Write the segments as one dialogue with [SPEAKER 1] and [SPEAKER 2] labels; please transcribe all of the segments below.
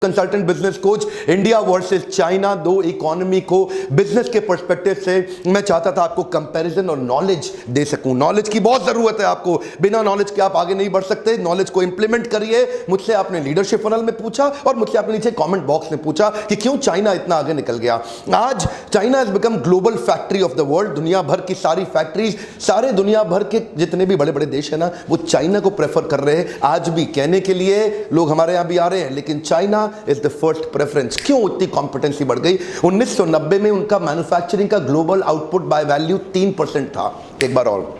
[SPEAKER 1] Consultant business coach, India versus China, दो economy को business के पर्सपेक्टिव से मैं चाहता था आपको कंपैरिजन और नॉलेज दे सकूं। नॉलेज की बहुत जरूरत है आपको, बिना नॉलेज के आप आगे नहीं बढ़ सकते। नॉलेज को इंप्लीमेंट करिए। मुझसे आपने लीडरशिप फनल में पूछा और मुझसे आपने नीचे कमेंट बॉक्स में पूछा कि क्यों चाइना इतना आगे निकल गया। आज China has become global factory of the world. दुनिया भर की सारी फैक्ट्रीज, सारे दुनिया भर के जितने भी बड़े बड़े देश है ना, वो चाइना को प्रेफर कर रहे हैं। आज भी कहने के लिए लोग हमारे यहां भी आ रहे हैं, लेकिन China is the first preference. क्यों इतनी कॉम्पिटेंसी बढ़ गई? 1990 में उनका मैन्युफैक्चरिंग का ग्लोबल आउटपुट बाय वैल्यू 3% था। एक बार और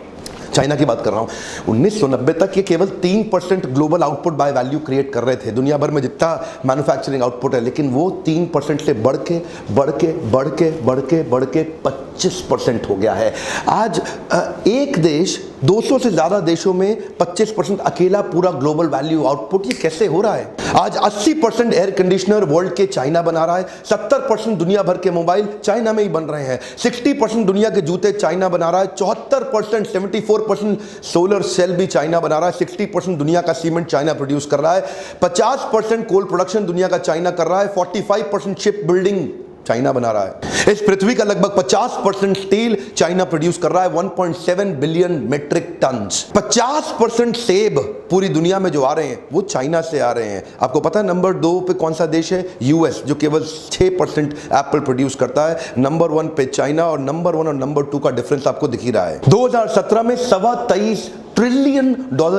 [SPEAKER 1] चाइना की बात कर रहा हूं, 1990 तक ये केवल 3% global output by value create कर रहे थे, दुनिया भर में जितना मैन्युफैक्चरिंग आउटपुट है। लेकिन वो 3% से बढ़ के 25% हो गया है। आज एक देश 200 से ज्यादा देशों में 25% अकेला पूरा ग्लोबल वैल्यू आउटपुट, ये कैसे हो रहा है? आज 80% एयर कंडीशनर वर्ल्ड के चाइना बना रहा है, 70% दुनिया भर के मोबाइल चाइना में ही बन रहे हैं, 60% दुनिया के जूते चाइना बना रहा है, 74% 74% सोलर सेल भी चाइना बना रहा है, 60% दुनिया का सीमेंट चाइना प्रोड्यूस कर रहा है, 50% कोल प्रोडक्शन दुनिया का चाइना कर रहा है, 45% शिप बिल्डिंग चाइना बना रहा है। इस पृथ्वी का लगभग 50% स्टील चाइना प्रोड्यूस कर रहा है, 1.7 बिलियन मेट्रिक टन। 50% सेब पूरी दुनिया में जो आ रहे हैं वो चाइना से आ रहे हैं। आपको पता है नंबर 2 पे कौन सा देश है? यूएस, जो केवल 6% एप्पल प्रोड्यूस करता है। नंबर 1 पे चाइना, और नंबर 1 और नंबर 2 का डिफरेंस आपको दिख ही रहा है। 2017 में $23 ट्रिलियन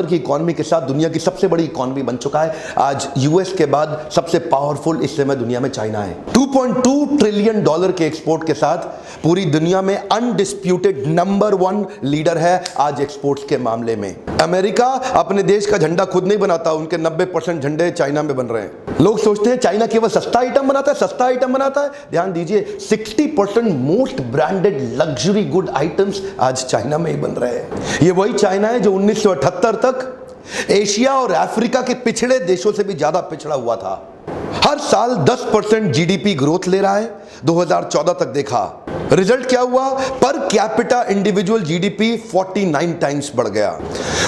[SPEAKER 1] की इकोनॉमी के साथ दुनिया की सबसे बड़ी इकोनॉमी बन चुका है। आज यूएस के बाद सबसे पावरफुल इस समय दुनिया में चाइना है। $2.2 ट्रिलियन के एक्सपोर्ट के साथ पूरी दुनिया में अनडिस्प्यूटेड नंबर 1 लीडर है आज एक्सपोर्ट्स के मामले में। अमेरिका अपने देश का झंडा खुद नहीं बनाता, उनके 90% झंडे चाइना में बन रहे हैं। लोग सोचते हैं चाइना केवल सस्ता आइटम बनाता है, ध्यान दीजिए 60% most branded luxury good items आज चाइना में ही बन रहे हैं। ये वही चाइना है जो 1978 तक एशिया और अफ्रीका के पिछड़े देशों से भी ज्यादा पिछड़ा हुआ था। हर साल 10% जीडीपी ग्रोथ ले रहा है। 2014 तक देखा, रिजल्ट क्या हुआ? Per capita individual GDP 49 times बढ़ गया।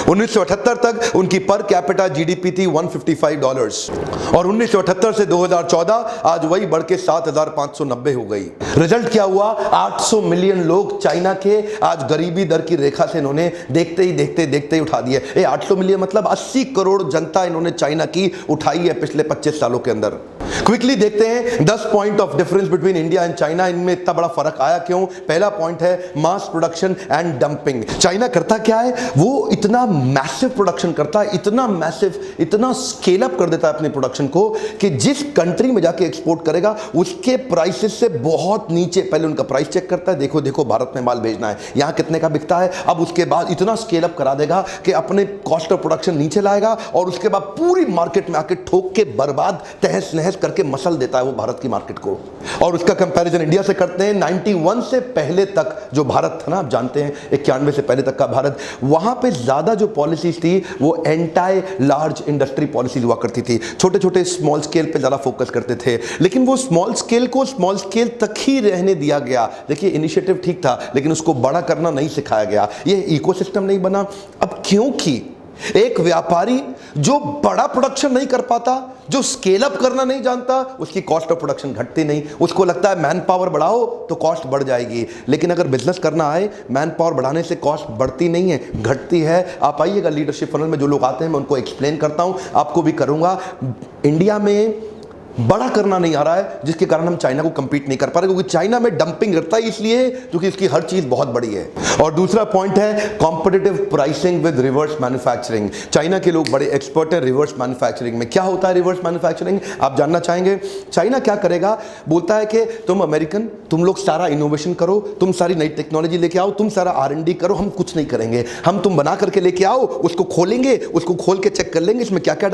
[SPEAKER 1] 1978 तक उनकी पर कैपिटा जीडीपी थी $155, और 1978 से 2014 आज वही बढ़ के 7,590 हो गई। रिजल्ट क्या हुआ? 800 मिलियन लोग चाइना के आज गरीबी दर की रेखा से इन्होंने देखते ही उठा दिए। 800 मिलियन मतलब 80 करोड़ जनता इन्होंने चाइना की उठाई है पिछले 25 सालों के अंदर। क्विकली देखते हैं 10 point of difference between India and China. इनमें इतना बड़ा फर्क आया क्यों? पहला पॉइंट है mass production and dumping. China करता क्या है? वो इतना मैसिव प्रोडक्शन करता है, इतना मैसिव, इतना स्केल अप कर देता है अपने प्रोडक्शन को कि जिस कंट्री में जाके एक्सपोर्ट करेगा उसके प्राइसेस से बहुत नीचे पहले उनका प्राइस चेक करता है। देखो भारत में माल भेजना है, यहां कितने का बिकता है। अब उसके बाद इतना स्केल अप करा देगा कि अपने कॉस्ट ऑफ प्रोडक्शन नीचे लाएगा, और उसके बाद पूरी मार्केट में आके ठोक के बर्बाद तहस नहस करके मसल देता है वो भारत की मार्केट को। और उसका कंपैरिजन इंडिया से करते हैं। 91 से पहले तक जो भारत था ना, आप जानते हैं 91 से पहले तक का भारत, वहां पे ज्यादा जो पॉलिसीज थी वो एंटी लार्ज इंडस्ट्री पॉलिसी हुआ करती थी। छोटे छोटे स्मॉल स्केल पे ज्यादा फोकस करते थे, लेकिन वो स्मॉल स्केल को स्मॉल स्केल तक ही रहने दिया गया। देखिए इनिशिएटिव ठीक था, लेकिन उसको बड़ा करना नहीं सिखाया गया, ये इकोसिस्टम नहीं बना। अब क्योंकि एक व्यापारी जो बड़ा प्रोडक्शन नहीं कर पाता, जो स्केल अप करना नहीं जानता, उसकी कॉस्ट ऑफ प्रोडक्शन घटती नहीं। उसको लगता है मैन पावर बढ़ाओ तो कॉस्ट बढ़ जाएगी, लेकिन अगर बिजनेस करना आए मैन पावर बढ़ाने से कॉस्ट बढ़ती नहीं है, घटती है। आप आइएगा लीडरशिप फनल में, जो लोग आते हैं मैं उनको एक्सप्लेन करता हूं, आपको भी करूंगा। इंडिया में बड़ा करना नहीं आ रहा है, जिसके कारण हम चाइना को कंपीट नहीं कर पा रहे, क्योंकि चाइना में डंपिंग करता है इसलिए क्योंकि इसकी हर चीज बहुत बड़ी है। और दूसरा पॉइंट है competitive pricing with reverse manufacturing. China के लोग बड़े एक्सपर्ट हैं रिवर्स मैन्युफैक्चरिंग में। क्या होता है रिवर्स मैन्युफैक्चरिंग? आप जानना चाहेंगे? चाइना क्या करेगा? बोलता है कि तुम अमेरिकन, तुम लोग सारा इनोवेशन करो, तुम सारी नई टेक्नोलॉजी लेके आओ, तुम सारा R&D करो, हम कुछ नहीं करेंगे। हम तुम बना करके लेके आओ, उसको खोलेंगे, उसको खोल के चेक कर लेंगे इसमें क्या क्या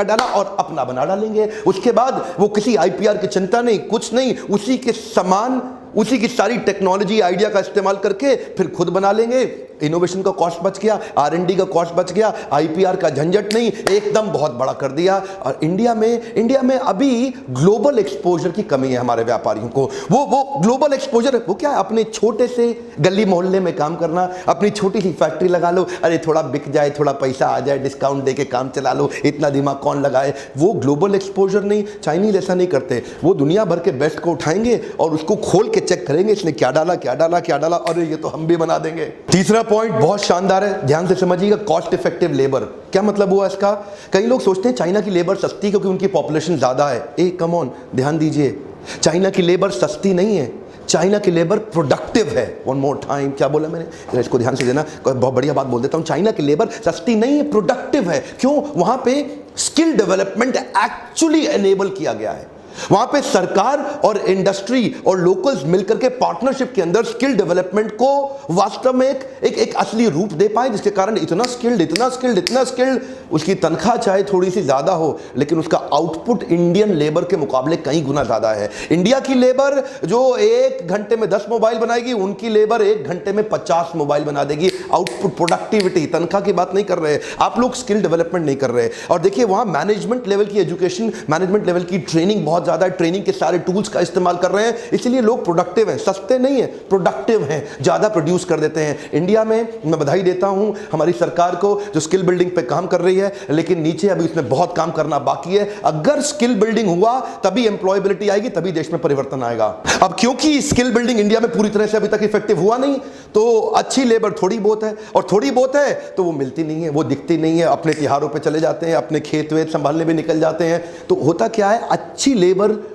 [SPEAKER 1] डाला, और अपना बना डालेंगे। उसके बाद वो किसी IPR की चिंता नहीं, कुछ नहीं, उसी के समान, उसी की सारी टेक्नोलॉजी आइडिया का इस्तेमाल करके फिर खुद बना लेंगे। इनोवेशन का कॉस्ट बच गया, R&D का कॉस्ट बच गया, IPR का झंझट नहीं, एकदम बहुत बड़ा कर दिया। और इंडिया में अभी ग्लोबल एक्सपोजर की कमी है हमारे व्यापारियों को। वो ग्लोबल एक्सपोजर वो क्या है, अपने छोटे से गली मोहल्ले में काम करना, अपनी छोटी सी फैक्ट्री लगा लो, अरे थोड़ा बिक जाए, थोड़ा पैसा आ जाए, डिस्काउंट देके काम चला लो, इतना दिमाग कौन लगाए। वो ग्लोबल एक्सपोजर नहीं, चाइनीज ऐसा नहीं करते। वो दुनिया भर के बेस्ट को उठाएंगे और उसको खोल के चेक करेंगे, इसने क्या डाला क्या डाला क्या डाला, अरे ये तो हम भी बना देंगे। तीसरा पॉइंट बहुत शानदार है, ध्यान से समझिएगा, कॉस्ट इफेक्टिव लेबर। क्या मतलब हुआ इसका? कई लोग सोचते हैं चाइना की लेबर सस्ती क्योंकि उनकी पॉपुलेशन ज्यादा है। ए कम ऑन, ध्यान दीजिए, चाइना की लेबर सस्ती नहीं है, चाइना की लेबर प्रोडक्टिव है। वन मोर टाइम, क्या बोला मैंने, इसको ध्यान से देना, बहुत बढ़िया बात बोल देता हूं। चाइना की लेबर सस्ती नहीं है, प्रोडक्टिव है। क्यों? वहां पे स्किल डेवलपमेंट एक्चुअली एनेबल किया गया है। वहां पे सरकार और इंडस्ट्री और लोकल्स मिलकर के पार्टनरशिप के अंदर स्किल डेवलपमेंट को वास्तव में एक असली रूप दे पाए, जिसके कारण इतना स्किल्ड उसकी तनख्वाह चाहे थोड़ी सी ज्यादा हो, लेकिन उसका आउटपुट इंडियन लेबर के मुकाबले कई गुना ज्यादा है। इंडिया की लेबर जो 1 घंटे में 10 मोबाइल बनाएगी, उनकी लेबर 1 घंटे में 50 मोबाइल बना देगी। आउटपुट, प्रोडक्टिविटी, तनख्वाह की बात नहीं कर रहे, आप लोग स्किल डेवलपमेंट नहीं कर रहे। और देखिए वहां मैनेजमेंट लेवल की एजुकेशन, मैनेजमेंट लेवल की ट्रेनिंग बहुत ज्यादा है, ट्रेनिंग के सारे टूल्स का इस्तेमाल कर रहे हैं, इसलिए लोग प्रोडक्टिव हैं, सस्ते नहीं है, प्रोडक्टिव हैं, ज्यादा प्रोड्यूस कर देते हैं। इंडिया में मैं बधाई देता हूं हमारी सरकार को जो स्किल बिल्डिंग पे काम कर रही है, लेकिन नीचे अभी उसमें बहुत काम करना बाकी है। अगर स्किल बिल्डिंग हुआ तभी एम्प्लॉयबिलिटी आएगी, तभी देश में परिवर्तन आएगा। अब क्योंकि स्किल बिल्डिंग इंडिया में पूरी तरह से अभी तक इफेक्टिव हुआ नहीं, तो अच्छी लेबर थोड़ी बहुत है, और थोड़ी बहुत है तो वो मिलती नहीं है, वो दिखती नहीं है, अपने तिहारों पे चले जाते हैं, अपने खेत वेत संभालने भी निकल जाते हैं। तो होता क्या है, अच्छी लेबर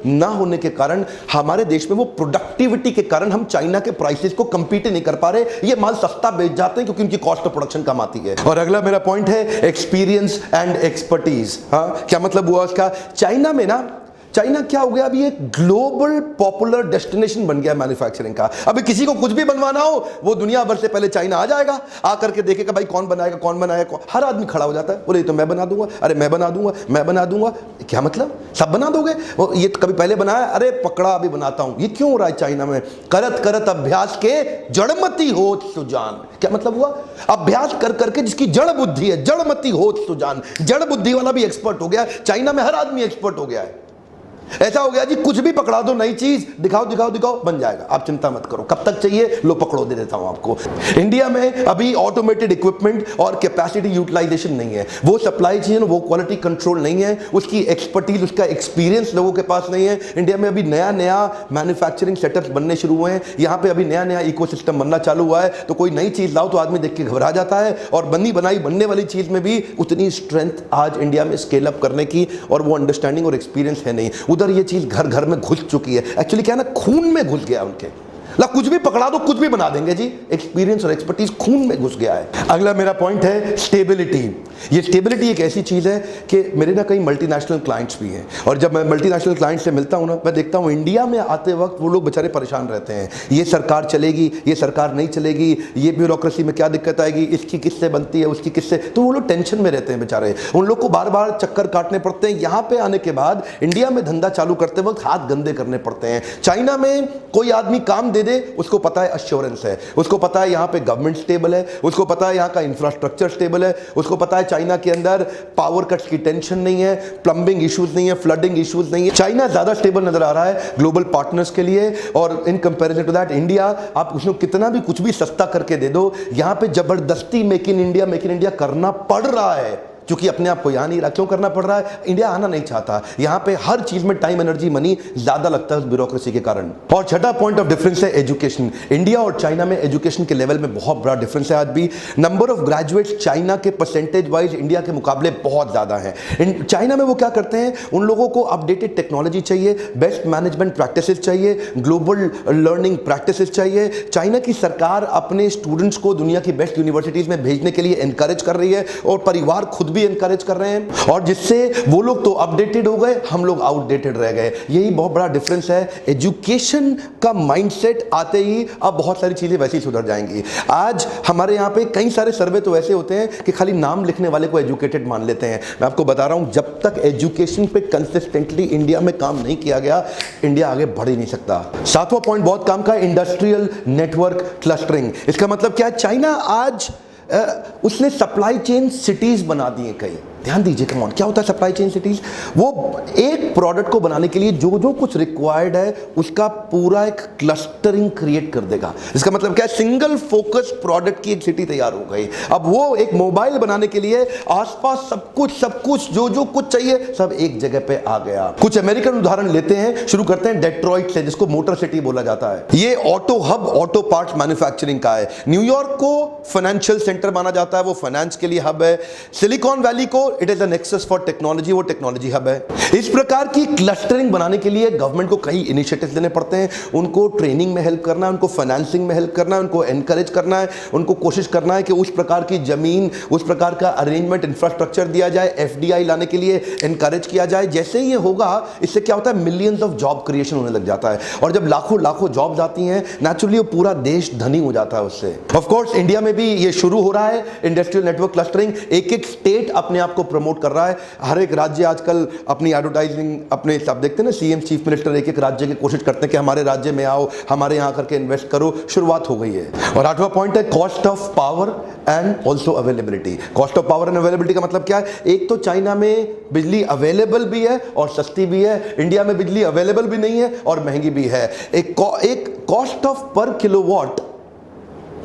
[SPEAKER 1] ना होने के कारण हमारे देश में वो प्रोडक्टिविटी के कारण हम चाइना के प्राइसेस को कंपीट नहीं कर पा रहे। ये माल सस्ता बेच जाते हैं क्योंकि उनकी कॉस्ट ऑफ प्रोडक्शन कम आती है। और अगला मेरा पॉइंट है एक्सपीरियंस एंड एक्सपर्टीज। हाँ, क्या मतलब हुआ उसका? चाइना क्या हो गया, अभी एक ग्लोबल पॉपुलर डेस्टिनेशन बन गया मैन्युफैक्चरिंग का। अभी किसी को कुछ भी बनवाना हो, वो दुनिया भर से पहले चाइना आ जाएगा, आकर के देखेगा भाई कौन बनाएगा, हर आदमी खड़ा हो जाता है, बोले तो मैं बना दूंगा, अरे मैं बना दूंगा। क्या मतलब, सब बना दोगे? ये तो कभी पहले बनाया, अरे पकड़ा अभी बनाता हूं। ये क्यों हो रहा है चाइना में? करत अभ्यास के जड़मती होत सुजान। क्या मतलब हुआ? अभ्यास कर करके जिसकी जड़ बुद्धि है, जड़मती होत सुजान, जड़ बुद्धि वाला भी एक्सपर्ट हो गया। चाइना में हर आदमी एक्सपर्ट हो गया है। ऐसा हो गया जी, कुछ भी पकड़ा दो, नई चीज दिखाओ बन जाएगा, आप चिंता मत करो, कब तक चाहिए लो पकड़ो, दे देता हूं आपको। इंडिया में अभी ऑटोमेटेड इक्विपमेंट और कैपेसिटी यूटिलाइजेशन नहीं है, वो सप्लाई चेन, वो क्वालिटी कंट्रोल नहीं है, उसकी एक्सपर्टीज, उसका एक्सपीरियंस लोगों के पास नहीं है। इंडिया में अभी नया मैन्युफैक्चरिंग सेटअप्स बनने शुरू हुए हैं, यहाँ पे अभी नया इकोसिस्टम बनना चालू हुआ है। तो कोई नई चीज लाओ तो आदमी देख के घबरा जाता है, और बनने वाली चीज में भी उतनी स्ट्रेंथ आज इंडिया में स्केल अप करने की और वो अंडरस्टैंडिंग और एक्सपीरियंस है नहीं। उधर ये चीज घर घर में घुस चुकी है, एक्चुअली क्या है ना, खून में घुस गया उनके। कुछ भी पकड़ा दो, कुछ भी बना देंगे जी, एक्सपीरियंस और एक्सपर्टीज खून में घुस गया है। अगला मेरा पॉइंट है स्टेबिलिटी। ये स्टेबिलिटी एक ऐसी चीज है कि मेरे ना कई मल्टीनेशनल क्लाइंट्स भी हैं, और जब मैं मल्टीनेशनल क्लाइंट से मिलता हूं ना, मैं देखता हूं इंडिया में आते वक्त वो लोग बेचारे परेशान रहते हैं। ये सरकार चलेगी, ये सरकार नहीं चलेगी, ये ब्यूरोक्रेसी में क्या दिक्कत आएगी, इसकी किससे बनती है, उसकी किससे, तो वो लोग टेंशन में रहते हैं बेचारे। उन लोग को बार बार चक्कर काटने पड़ते हैं। यहाँ पे आने के बाद इंडिया में धंधा चालू करते वक्त हाथ गंदे करने पड़ते हैं। चाइना में कोई आदमी काम दे दे, उसको पता है अश्योरेंस है, उसको पता है यहाँ पे गवर्नमेंट स्टेबल है, उसको पता है यहाँ का इंफ्रास्ट्रक्चर स्टेबल है, उसको पता है चाइना के अंदर पावर कट्स की टेंशन नहीं है, प्लम्बिंग इश्यूज नहीं है, फ्लडिंग इश्यूज नहीं है। चाइना ज्यादा स्टेबल नजर आ रहा है ग्लोबल पार्टनर्स के लिए, और in comparison to that India, आप उसको कितना भी कुछ भी सस्ता करके दे दो, यहाँ पे जबरदस्ती मेक इन इंडिया करना पड़ रहा है, क्योंकि अपने आप को यहाँ नहीं रहा। क्यों करना पड़ रहा है? इंडिया आना नहीं चाहता। यहाँ पे हर चीज में टाइम, एनर्जी, मनी ज्यादा लगता है ब्यूरोक्रेसी के कारण। और छठा पॉइंट ऑफ डिफरेंस है एजुकेशन। इंडिया और चाइना में एजुकेशन के लेवल में बहुत बड़ा डिफरेंस है। आज भी नंबर ऑफ ग्रेजुएट्स चाइना के परसेंटेज वाइज इंडिया के मुकाबले बहुत ज्यादा है। चाइना में वो क्या करते हैं, उन लोगों को अपडेटेड टेक्नोलॉजी चाहिए, बेस्ट मैनेजमेंट प्रैक्टिसेस चाहिए, ग्लोबल लर्निंग प्रैक्टिसेस चाहिए। चाइना की सरकार अपने स्टूडेंट्स को दुनिया की बेस्ट यूनिवर्सिटीज में भेजने के लिए एनकरेज कर रही है, और परिवार खुद भी एनकरेज कर रहे हैं, और जिससे वो लोग तो अपडेटेड हो गए, हम लोग आउटडेटेड रह गए। यही बहुत बड़ा डिफरेंस है। एजुकेशन का माइंडसेट आते ही अब बहुत सारी चीजें वैसी सुधर जाएंगी। आज हमारे यहाँ पे कई सारे सर्वे तो ऐसे होते हैं कि खाली नाम लिखने वाले को एजुकेटेड मान लेते हैं। मैं आपको बता रहा हूं, जब तक एजुकेशन पे कंसिस्टेंटली इंडिया में काम नहीं किया गया, इंडिया आगे बढ़ ही नहीं सकता। सातवां पॉइंट बहुत काम का, इंडस्ट्रियल नेटवर्क क्लस्टरिंग। इसका मतलब क्या है? चाइना आज उसने सप्लाई चेन सिटीज बना दी है कई। ध्यान दीजिए, कम ऑन, क्या होता है सप्लाई चेन सिटीज? वो एक प्रोडक्ट को बनाने के लिए जो जो कुछ रिक्वायर्ड है उसका पूरा एक क्लस्टरिंग क्रिएट कर देगा। इसका मतलब क्या है? सिंगल फोकस प्रोडक्ट की एक सिटी तैयार हो गई। अब वो एक मोबाइल बनाने के लिए आसपास सब कुछ जो जो कुछ चाहिए सब एक जगह पे आ गया। कुछ अमेरिकन उदाहरण लेते हैं, शुरू करते हैं डेट्रॉइट से, जिसको मोटर सिटी बोला जाता है। ये auto hub, auto parts manufacturing का है। न्यूयॉर्क को फाइनेंशियल सेंटर माना जाता है, वो फाइनेंस के लिए हब है। सिलिकॉन वैली को it is a nexus for technology, वो टेक्नोलॉजी हब है। इस प्रकार की क्लस्टरिंग बनाने के लिए गवर्नमेंट को कई इनिशिएटिव्स लेने पड़ते हैं। उनको ट्रेनिंग में हेल्प करना है, उनको फाइनेंसिंग में हेल्प करना है, उनको एनकरेज करना है, उनको कोशिश करना है कि उस प्रकार की जमीन, उस प्रकार का अरेंजमेंट, इंफ्रास्ट्रक्चर दिया जाए, एफडीआई लाने के लिए एनकरेज किया जाए। जैसे ही ये होगा, इससे क्या होता है? मिलियंस ऑफ जॉब क्रिएशन होने लग जाता है, और जब लाखों लाखों जॉब्स आती हैं, नेचुरली वो पूरा देश धनी हो जाता है उससे। ऑफ कोर्स इंडिया में भी ये शुरू हो रहा है, इंडस्ट्रियल नेटवर्क क्लस्टरिंग। एक एक स्टेट अपने आप को प्रमोट कर रहा है। हर एक राज्य आजकल अपनी एडवर्टाइजिंग अपने हिसाब, देखते हैं ना, सीएम चीफ मिनिस्टर एक एक राज्य की कोशिश करते हैं कि हमारे राज्य में आओ, हमारे यहां करके इन्वेस्ट करो। शुरुआत हो गई है। और आठवां पॉइंट है cost of power and also availability. Cost of power and availability का मतलब क्या है? एक तो चाइना में बिजली अवेलेबल भी है और सस्ती भी है, इंडिया में बिजली अवेलेबल भी नहीं है और महंगी भी है। एक कॉस्ट ऑफ पर किलोवाट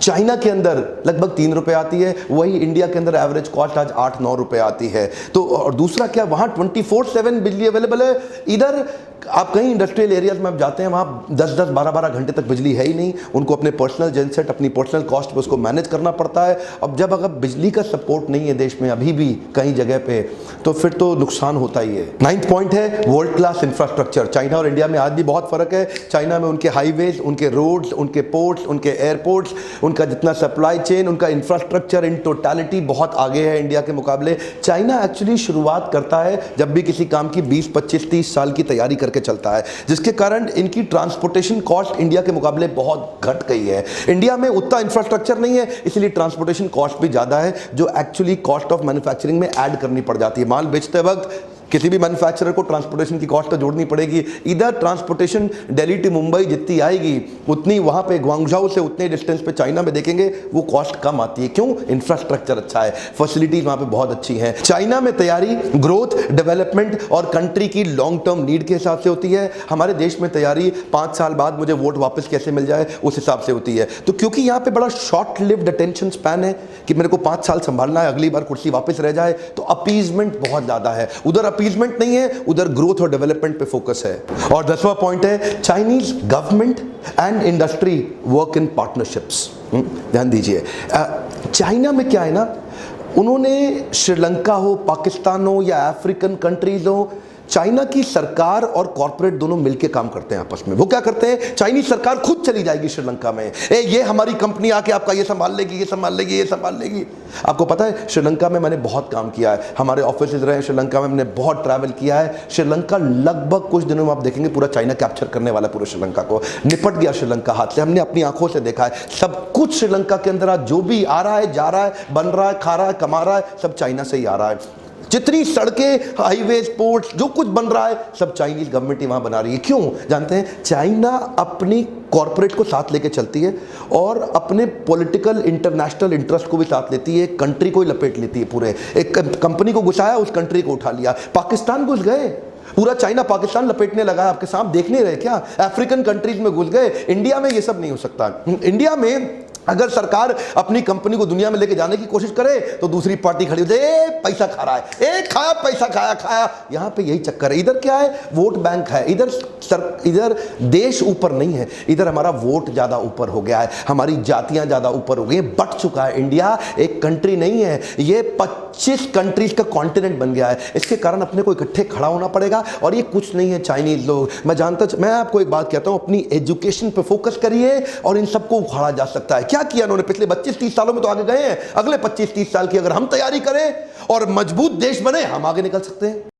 [SPEAKER 1] चाइना के अंदर लगभग 3 रुपए आती है, वही इंडिया के अंदर एवरेज कॉस्ट आज 8-9 रुपए आती है। तो और दूसरा क्या, वहां 24/7 बिजली अवेलेबल है। इधर आप कहीं इंडस्ट्रियल एरियाज में आप जाते हैं, वहाँ 10-10, 12-12 घंटे तक बिजली है ही नहीं। उनको अपने पर्सनल जनसेट, अपनी पर्सनल कॉस्ट पे उसको मैनेज करना पड़ता है। अब जब अगर बिजली का सपोर्ट नहीं है देश में अभी भी कई जगह पे, तो फिर तो नुकसान होता ही है। 9th पॉइंट है वर्ल्ड क्लास इंफ्रास्ट्रक्चर। चाइना और इंडिया में आज भी बहुत फर्क है। चाइना में उनके हाईवेज, उनके रोड्स, उनके पोर्ट्स, उनके एयरपोर्ट्स, उनका जितना सप्लाई चेन, उनका इंफ्रास्ट्रक्चर इन टोटलिटी बहुत आगे है इंडिया के मुकाबले। चाइना एक्चुअली शुरुआत करता है जब भी किसी काम की 20, 25, 30 साल की तैयारी करके चलता है, जिसके कारण इनकी ट्रांसपोर्टेशन कॉस्ट इंडिया के मुकाबले बहुत घट गई है। इंडिया में उतना इंफ्रास्ट्रक्चर नहीं है, इसलिए ट्रांसपोर्टेशन कॉस्ट भी ज्यादा है, जो एक्चुअली कॉस्ट ऑफ मैन्युफैक्चरिंग में ऐड करनी पड़ जाती है। माल बेचते वक्त किसी भी मैन्युफैक्चरर को ट्रांसपोर्टेशन की कॉस्ट तो जोड़नी पड़ेगी। इधर ट्रांसपोर्टेशन दिल्ली टू मुंबई जितनी आएगी, उतनी वहां पे ग्वांगझाओ से उतने डिस्टेंस पे चाइना में देखेंगे वो कॉस्ट कम आती है। क्यों? इंफ्रास्ट्रक्चर अच्छा है, फैसिलिटीज वहां पे बहुत अच्छी हैं। चाइना में तैयारी ग्रोथ, डेवलपमेंट और कंट्री की लॉन्ग टर्म नीड के हिसाब से होती है। हमारे देश में तैयारी 5 साल बाद मुझे वोट वापस कैसे मिल जाए उस हिसाब से होती है। तो क्योंकि यहाँ पे बड़ा शॉर्ट लिव्ड अटेंशन स्पैन है कि मेरे को 5 साल संभालना है, अगली बार कुर्सी वापस रह जाए, तो अपीजमेंट बहुत ज्यादा है। उधर अपीजमेंट नहीं है, उधर ग्रोथ और डेवलपमेंट पे फोकस है। और 10वां पॉइंट है Chinese government and industry work in partnerships. ध्यान दीजिए, चाइना में क्या है ना, उन्होंने श्रीलंका हो, पाकिस्तान हो या अफ्रीकन कंट्रीज हो, चाइना की सरकार और कॉर्पोरेट दोनों मिलकर काम करते हैं आपस में। वो क्या करते हैं, चाइनीज सरकार खुद चली जाएगी श्रीलंका में, ये हमारी कंपनी आके आपका ये संभाल लेगी, ये संभाल लेगी, ये संभाल लेगी। आपको पता है श्रीलंका में मैंने बहुत काम किया है, हमारे ऑफिस रहे हैं श्रीलंका में, मैंने बहुत ट्रैवल किया है। श्रीलंका लगभग कुछ दिनों में आप देखेंगे पूरा चाइना कैप्चर करने वाला, पूरे श्रीलंका को निपट गया श्रीलंका हाथ से। हमने अपनी आंखों से देखा है, सब कुछ श्रीलंका के अंदर आज जो भी आ रहा है, जा रहा है, बन रहा है, खा रहा है, कमा रहा है, सब चाइना से ही आ रहा है। जितनी सड़कें, हाईवे, पोर्ट्स, जो कुछ बन रहा है सब चाइनीज गवर्नमेंट ही वहां बना रही है। क्यों जानते हैं? चाइना अपनी कॉर्पोरेट को साथ लेके चलती है और अपने पॉलिटिकल इंटरनेशनल इंटरेस्ट को भी साथ लेती है, कंट्री को ही लपेट लेती है पूरे। एक कंपनी को घुसाया, उस कंट्री को उठा लिया। पाकिस्तान घुस गए, पूरा चाइना पाकिस्तान लपेटने लगा है, आपके सामने देख नहीं रहे क्या? अफ्रीकन कंट्रीज में घुस गए। इंडिया में ये सब नहीं हो सकता। इंडिया में अगर सरकार अपनी कंपनी को दुनिया में लेके जाने की कोशिश करे तो दूसरी पार्टी खड़ी हो जाए, पैसा खा रहा है, खाया पैसा, खाया। यहां पे यही चक्कर है। इधर क्या है, वोट बैंक है। इधर देश ऊपर नहीं है, इधर हमारा वोट ज्यादा ऊपर हो गया है, हमारी जातियां ज्यादा ऊपर हो गई, बट चुका है। इंडिया एक कंट्री नहीं है, ये 25 कंट्रीज का कॉन्टिनेंट बन गया है। इसके कारण अपने को इकट्ठे खड़ा होना पड़ेगा। और ये कुछ नहीं है चाइनीज लोग, मैं आपको एक बात कहता हूं, अपनी एजुकेशन पे फोकस करिए और इन सबको उखाड़ा जा सकता है। क्या किया उन्होंने पिछले 25-30 सालों में, तो आगे गए हैं। अगले 25-30 साल की अगर हम तैयारी करें और मजबूत देश बने, हम आगे निकल सकते हैं।